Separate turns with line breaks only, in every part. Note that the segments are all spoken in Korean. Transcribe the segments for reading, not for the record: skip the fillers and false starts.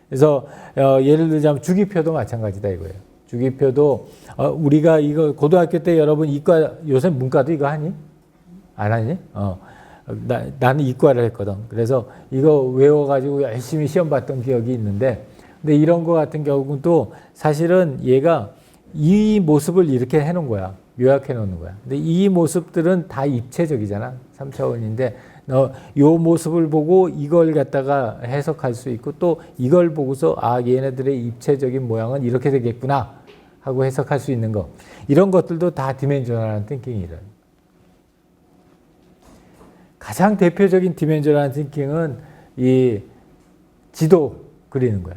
그래서 예를 들자면 주기표도 마찬가지다 이거예요. 주기표도 우리가 이거 고등학교 때 여러분 이과 요새 문과도 이거 하니? 안 하니? 나는 이과를 했거든. 그래서 이거 외워가지고 열심히 시험 봤던 기억이 있는데, 근데 이런 거 같은 경우도 사실은 얘가 이 모습을 이렇게 해놓은 거야. 요약해 놓는 거야. 근데 이 모습들은 다 입체적이잖아. 3차원인데, 요 모습을 보고 이걸 갖다가 해석할 수 있고, 또 이걸 보고서 얘네들의 입체적인 모양은 이렇게 되겠구나 하고 해석할 수 있는 거. 이런 것들도 다 디멘셔널한 띵킹이래. 가장 대표적인 디멘셔널한 띵킹은 이 지도 그리는 거야.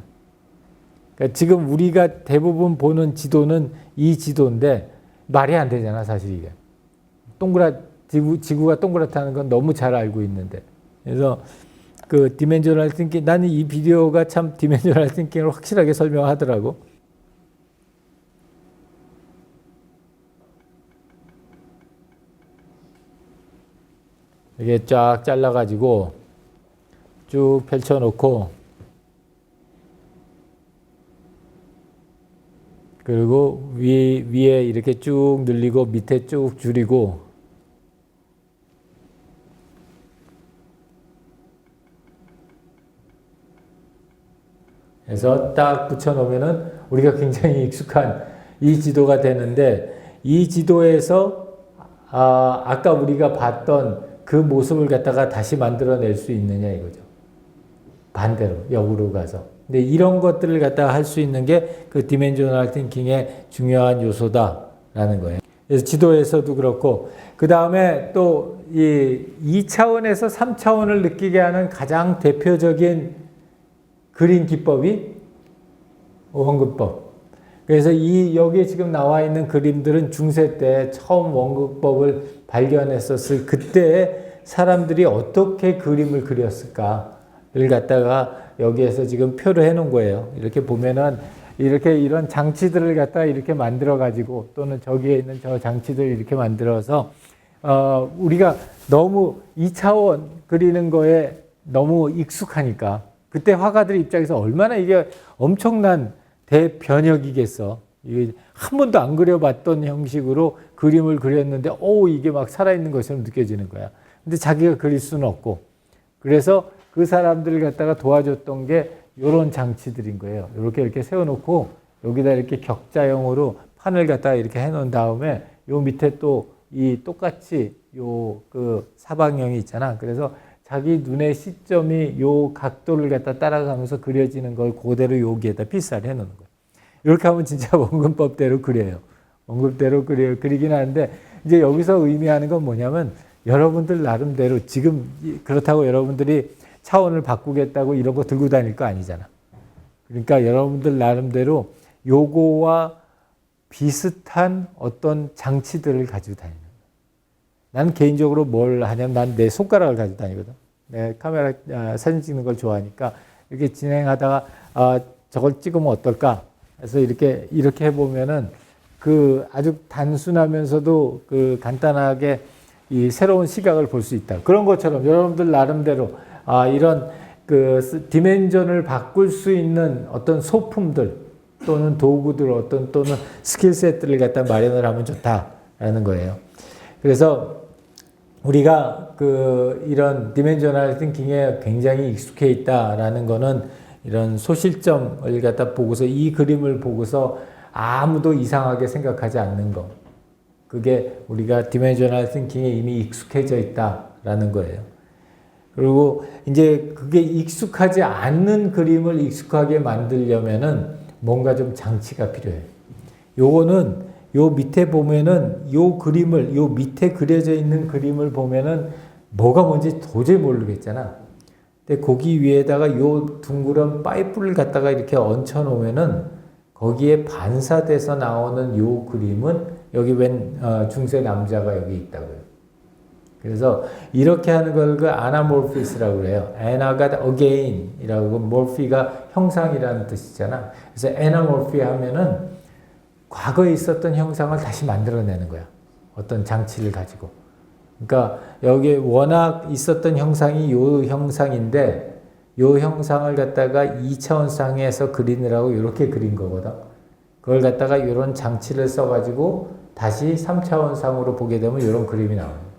그러니까 지금 우리가 대부분 보는 지도는 이 지도인데 말이 안 되잖아, 사실 이게. 지구가 동그랗다는 건 너무 잘 알고 있는데. 그래서 그 디멘셔널 띵킹, 나는 이 비디오가 참 디멘셔널 띵킹을 확실하게 설명하더라고. 이게 쫙 잘라가지고 쭉 펼쳐놓고, 그리고 위에 이렇게 쭉 늘리고 밑에 쭉 줄이고, 해서 딱 붙여놓으면은 우리가 굉장히 익숙한 이 지도가 되는데, 이 지도에서 아까 우리가 봤던 그 모습을 갖다가 다시 만들어낼 수 있느냐 이거죠. 반대로 역으로 가서. 근데 이런 것들을 갖다가 할 수 있는 게 그 디멘셔널 띵킹의 중요한 요소다라는 거예요. 그래서 지도에서도 그렇고, 그 다음에 또 이 2차원에서 3차원을 느끼게 하는 가장 대표적인 그림 기법이 원근법. 그래서 여기에 지금 나와 있는 그림들은 중세 때 처음 원근법을 발견했었을 그때 사람들이 어떻게 그림을 그렸을까를 갖다가 여기에서 지금 표를 해 놓은 거예요. 이렇게 보면은 이런 장치들을 갖다가 이렇게 만들어 가지고, 또는 저기에 있는 저 장치들을 이렇게 만들어서 우리가 너무 2차원 그리는 거에 너무 익숙하니까, 그때 화가들 입장에서 얼마나 이게 엄청난 대변혁이겠어. 이게 한 번도 안 그려봤던 형식으로 그림을 그렸는데, 이게 막 살아있는 것처럼 느껴지는 거야. 근데 자기가 그릴 수는 없고, 그래서 그 사람들을 갖다가 도와줬던 게 이런 장치들인 거예요. 이렇게 세워놓고 여기다 이렇게 격자형으로 판을 갖다가 이렇게 해놓은 다음에 요 밑에 또 이 똑같이 그 사방형이 있잖아. 그래서 자기 눈의 시점이 요 각도를 갖다 따라가면서 그려지는 걸 그대로 여기에다 필사를 해놓는 거예요. 이렇게 하면 진짜 원근법대로 그려요. 원근법대로 그리긴 하는데, 이제 여기서 의미하는 건 뭐냐면, 여러분들 나름대로 지금 그렇다고 여러분들이 차원을 바꾸겠다고 이런 거 들고 다닐 거 아니잖아. 그러니까 여러분들 나름대로 요거와 비슷한 어떤 장치들을 가지고 다니는 거예요. 나는 개인적으로 뭘 하냐면, 난 내 손가락을 가지고 다니거든. 내 카메라 사진 찍는 걸 좋아하니까 이렇게 진행하다가 저걸 찍으면 어떨까? 그래서 이렇게 해보면은 그 아주 단순하면서도 그 간단하게 이 새로운 시각을 볼 수 있다. 그런 것처럼 여러분들 나름대로 이런 그 디멘전을 바꿀 수 있는 어떤 소품들 또는 도구들 또는 스킬셋들을 갖다 마련을 하면 좋다라는 거예요. 그래서 우리가 이런 디멘셔널 띵킹에 굉장히 익숙해 있다라는 거는 이런 소실점을 갖다 보고서, 이 그림을 보고서 아무도 이상하게 생각하지 않는 거. 그게 우리가 디멘셔널 띵킹에 이미 익숙해져 있다라는 거예요. 그리고 이제 그게 익숙하지 않는 그림을 익숙하게 만들려면은 뭔가 좀 장치가 필요해요. 요거는 요 밑에 보면은 요 밑에 그려져 있는 그림을 보면은 뭐가 뭔지 도저히 모르겠잖아. 근데 거기 위에다가 요 둥그런 파이프를 갖다가 이렇게 얹혀 놓으면은 거기에 반사돼서 나오는 요 그림은 여기 웬 중세 남자가 여기 있다고요. 그래서 이렇게 하는 걸 그 아나모르피스라고 그래요. 아나가 again이라고, 몰피가 형상이라는 뜻이잖아. 그래서 아나모르피 하면은 과거에 있었던 형상을 다시 만들어내는 거야. 어떤 장치를 가지고. 그러니까 여기에 워낙 있었던 형상이 요 형상인데, 요 형상을 갖다가 2차원상에서 그리느라고 이렇게 그린 거거든. 그걸 갖다가 이런 장치를 써가지고 다시 3차원상으로 보게 되면 이런 그림이 나와요.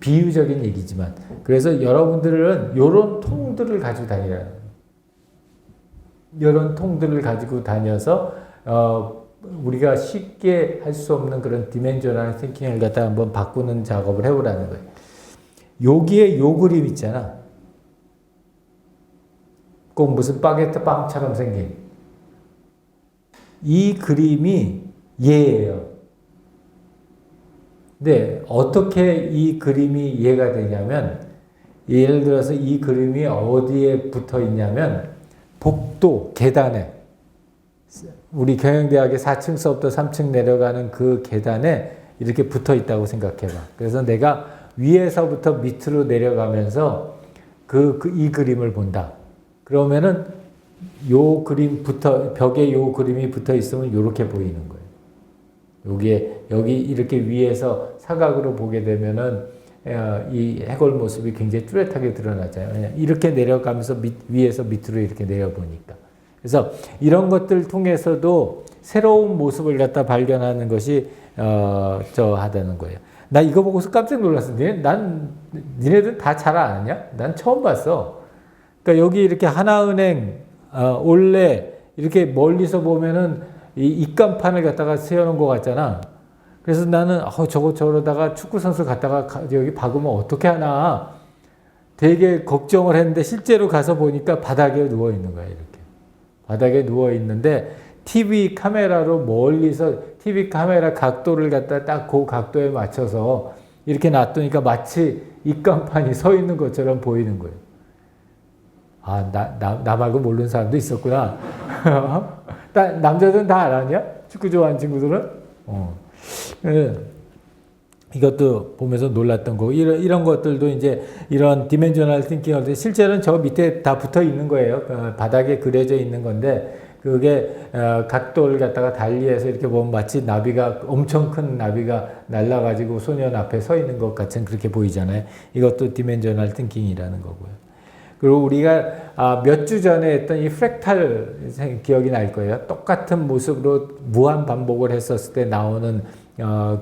비유적인 얘기지만. 그래서 여러분들은 이런 통들을 가지고 다니라는 거예요. 이런 통들을 가지고 다녀서 우리가 쉽게 할 수 없는 그런 디멘저널 띵킹을 갖다 한번 바꾸는 작업을 해보라는 거예요. 여기에 요 그림 있잖아. 꼭 무슨 바게트 빵처럼 생긴 이 그림이 얘예요. 근데 어떻게 이 그림이 이해가 되냐면, 예를 들어서 이 그림이 어디에 붙어 있냐면 복도 계단에, 우리 경영대학의 4층서부터 3층 내려가는 그 계단에 이렇게 붙어 있다고 생각해봐. 그래서 내가 위에서부터 밑으로 내려가면서 이 그림을 본다. 그러면은 요 그림 벽에 요 그림이 붙어 있으면 요렇게 보이는 거예요. 여기 이렇게 위에서 사각으로 보게 되면은 이 해골 모습이 굉장히 뚜렷하게 드러나잖아요. 이렇게 내려가면서 위에서 밑으로 이렇게 내려보니까. 그래서 이런 것들 통해서도 새로운 모습을 갖다 발견하는 것이 하다는 거예요. 나 이거 보고서 깜짝 놀랐어. 니네들 다 잘 아냐? 난 처음 봤어. 그러니까 여기 이렇게 하나은행 원래 이렇게 멀리서 보면은 이 입간판을 갖다가 세워놓은 것 같잖아. 그래서 나는 저러다가 축구 선수 갔다가 여기 박으면 어떻게 하나 되게 걱정을 했는데, 실제로 가서 보니까 바닥에 누워 있는 거야. 이렇게 바닥에 누워 있는데 TV 카메라로 멀리서 TV 카메라 각도를 갖다 딱 그 각도에 맞춰서 이렇게 놔두니까 마치 입간판이 서 있는 것처럼 보이는 거예요. 나 말고 모르는 사람도 있었구나. 남자들은 다 알았냐? 축구 좋아하는 친구들은? 이것도 보면서 놀랐던 거고, 이런 것들도 이제 이런 디멘셔널 띵킹 할 때 실제로는 저 밑에 다 붙어 있는 거예요. 바닥에 그려져 있는 건데, 그게 각도를 갖다가 달리해서 이렇게 보면 마치 엄청 큰 나비가 날아가지고 소년 앞에 서 있는 것 같은 그렇게 보이잖아요. 이것도 디멘셔널 띵킹이라는 거고요. 그리고 우리가 몇 주 전에 했던 이 프랙탈 기억이 날 거예요. 똑같은 모습으로 무한 반복을 했었을 때 나오는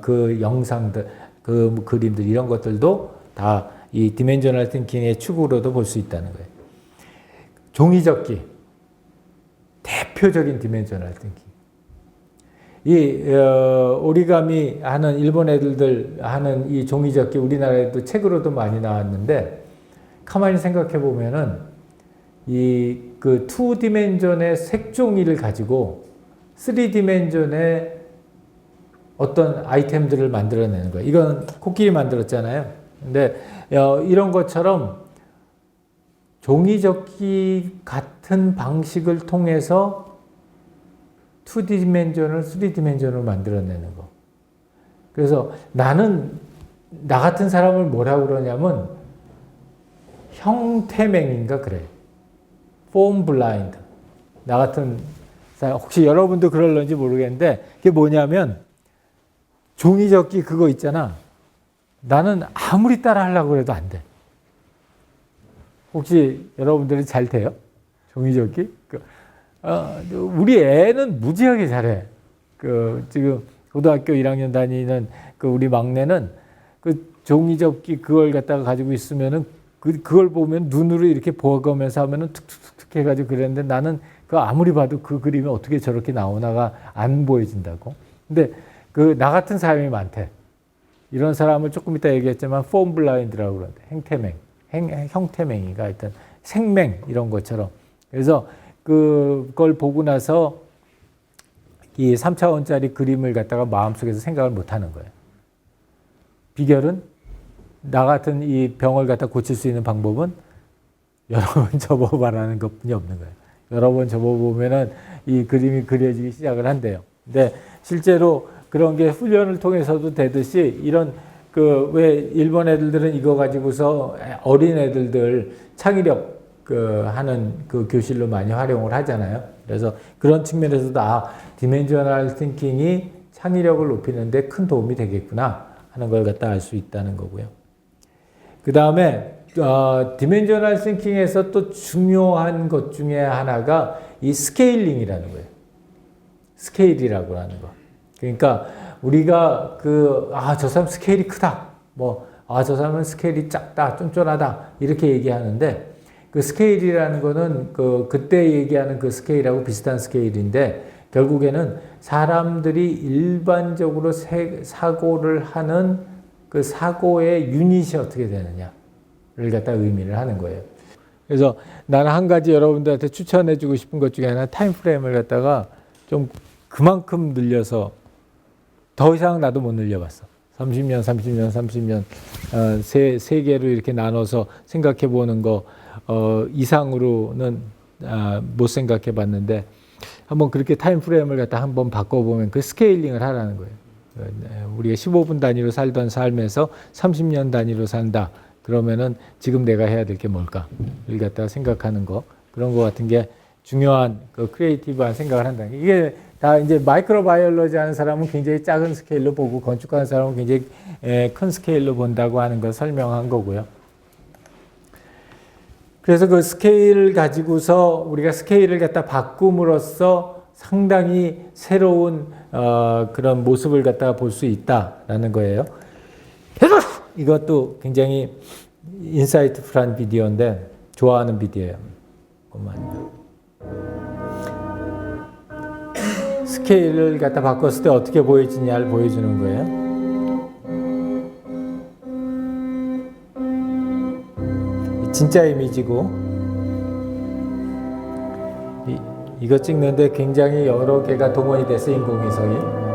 그 영상들, 그 그림들, 이런 것들도 다 이 디멘셔널 띵킹의 축으로도 볼 수 있다는 거예요. 종이접기, 대표적인 디멘셔널 띵킹. 이 오리가미 하는 일본 애들들 하는 이 종이접기, 우리나라에도 책으로도 많이 나왔는데, 가만히 생각해 보면은 그 2디멘전의 색종이를 가지고 3디멘전의 어떤 아이템들을 만들어내는 거예요. 이건 코끼리 만들었잖아요. 근데 이런 것처럼 종이접기 같은 방식을 통해서 2디멘전을 3디멘전으로 만들어내는 거. 그래서 나 같은 사람을 뭐라고 그러냐면 형태맹인가 그래. 폼 블라인드. 나 같은 사람, 혹시 여러분도 그럴런지 모르겠는데, 그게 뭐냐면 종이접기 그거 있잖아. 나는 아무리 따라 하려고 해도 안 돼. 혹시 여러분들이 잘 돼요? 종이접기? 우리 애는 무지하게 잘해. 지금 고등학교 1학년 다니는 우리 막내는 종이접기 그걸 갖다가 가지고 있으면은 그걸 보면 눈으로 이렇게 보면서 하면은 툭툭툭 해가지고 그랬는데, 나는 아무리 봐도 그 그림이 어떻게 저렇게 나오나가 안 보여진다고. 근데 나 같은 사람이 많대. 이런 사람을 조금 이따 얘기했지만 폼 블라인드라고 그러는데, 형태맹이가 하여튼 생맹 이런 것처럼. 그래서 그걸 보고 나서 이 3차원짜리 그림을 갖다가 마음속에서 생각을 못 하는 거예요. 비결은, 나 같은 이 병을 갖다 고칠 수 있는 방법은 여러 번 접어봐라는 것뿐이 없는 거예요. 여러 번 접어보면은 이 그림이 그려지기 시작을 한대요. 근데 실제로 그런 게 훈련을 통해서도 되듯이, 이런 왜 일본 애들은 이거 가지고서 어린 애들들 창의력 하는 교실로 많이 활용을 하잖아요. 그래서 그런 측면에서도 디멘셔널 띵킹이 창의력을 높이는데 큰 도움이 되겠구나 하는 걸 갖다 알 수 있다는 거고요. 그 다음에 디멘셔널 싱킹에서 또 중요한 것 중에 하나가 이 스케일링이라는 거예요. 스케일이라고 하는 거. 그러니까 우리가 저 사람 스케일이 크다. 저 사람은 스케일이 작다, 쫀쫀하다. 이렇게 얘기하는데 그 스케일이라는 거는 그때 얘기하는 그 스케일하고 비슷한 스케일인데 결국에는 사람들이 일반적으로 사고를 하는 그 사고의 유닛이 어떻게 되느냐를 갖다 의미를 하는 거예요. 그래서 나는 한 가지 여러분들한테 추천해 주고 싶은 것 중에 하나 타임프레임을 갖다가 좀 그만큼 늘려서 더 이상 나도 못 늘려봤어. 30년 세 개로 이렇게 나눠서 생각해 보는 거 이상으로는 못 생각해 봤는데 한번 그렇게 타임프레임을 갖다 한번 바꿔보면 그 스케일링을 하라는 거예요. 우리가 15분 단위로 살던 삶에서 30년 단위로 산다. 그러면은 지금 내가 해야 될 게 뭘까? 를 갖다가 생각하는 거. 그런 거 같은 게 중요한 크리에이티브한 생각을 한다. 이게 다 이제 마이크로바이올로지 하는 사람은 굉장히 작은 스케일로 보고 건축하는 사람은 굉장히 큰 스케일로 본다고 하는 걸 설명한 거고요. 그래서 그 스케일을 가지고서 우리가 스케일을 갖다 바꿈으로써 상당히 새로운 그런 모습을 갖다가 볼 수 있다라는 거예요. 이것도 굉장히 인사이트풀한 비디오인데 좋아하는 비디오예요. 스케일을 갖다 바꿨을 때 어떻게 보여지냐를 보여주는 거예요. 진짜 이미지고 이거 찍는데 굉장히 여러 개가 동원이 돼서 인공위성이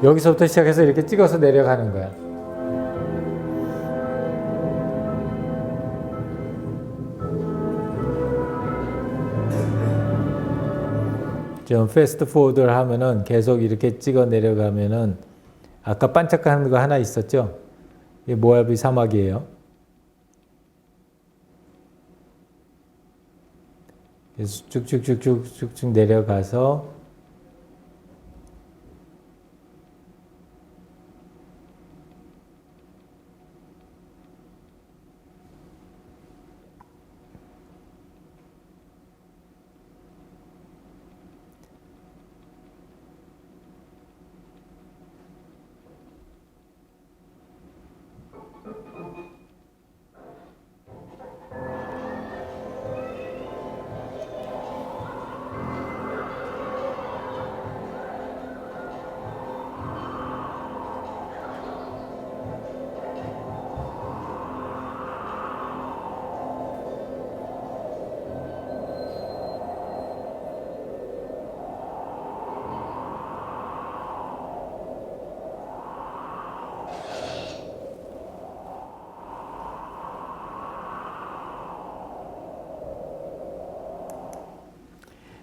여기서부터 시작해서 이렇게 찍어서 내려가는 거야. 좀 패스트 포워드를 하면은 계속 이렇게 찍어 내려가면은 아까 반짝하는 거 하나 있었죠? 이게 모아비 사막이에요. 그래서 쭉쭉쭉쭉쭉 내려가서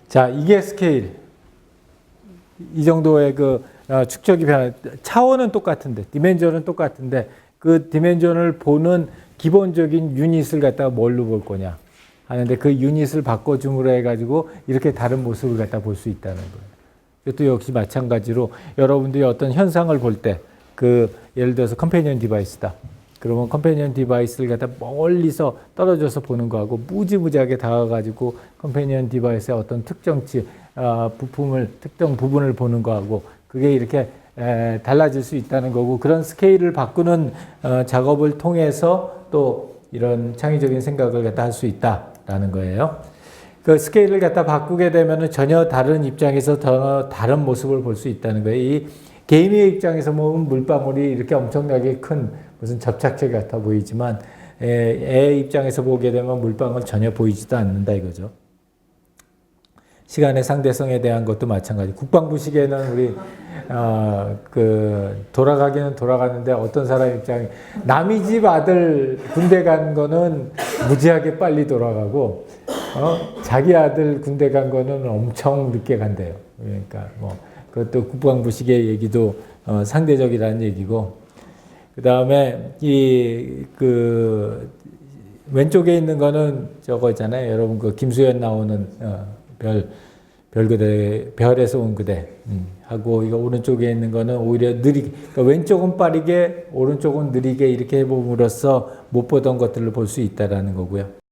자, 이게 스케일. 이 정도의 축적이 변화. 차원은 똑같은데, 디멘전은 똑같은데, 그 디멘전을 보는 기본적인 유닛을 갖다가 뭘로 볼 거냐 하는데 그 유닛을 바꿔줌으로 해가지고 이렇게 다른 모습을 갖다 볼 수 있다는 거예요. 이것도 역시 마찬가지로 여러분들이 어떤 현상을 볼 때 예를 들어서 컴패니언 디바이스다. 그러면 컴패니언 디바이스를 갖다 멀리서 떨어져서 보는 거하고 무지무지하게 다가가지고 컴패니언 디바이스의 어떤 특정치, 특정 부분을 보는 거하고 그게 이렇게 달라질 수 있다는 거고 그런 스케일을 바꾸는 작업을 통해서 또 이런 창의적인 생각을 갖다 할 수 있다라는 거예요. 그 스케일을 갖다 바꾸게 되면은 전혀 다른 입장에서 더 다른 모습을 볼 수 있다는 거예요. 이 개미의 입장에서 보면 물방울이 이렇게 엄청나게 큰 무슨 접착제 같아 보이지만 애 입장에서 보게 되면 물방울 전혀 보이지도 않는다 이거죠. 시간의 상대성에 대한 것도 마찬가지. 국방부 시계는 우리 돌아가기는 돌아가는데 어떤 사람 입장에 남의 집 아들 군대 간 거는 무지하게 빨리 돌아가고 자기 아들 군대 간 거는 엄청 늦게 간대요. 그러니까 뭐 그것도 국방부식의 얘기도 상대적이라는 얘기고, 그 다음에 그 왼쪽에 있는 거는 저거 있잖아요. 여러분 그 김수현 나오는 별그대, 별에서 온 그대 하고, 이거 오른쪽에 있는 거는 오히려 느리게, 그러니까 왼쪽은 빠르게 오른쪽은 느리게 이렇게 해봄으로써 못 보던 것들을 볼 수 있다라는 거고요.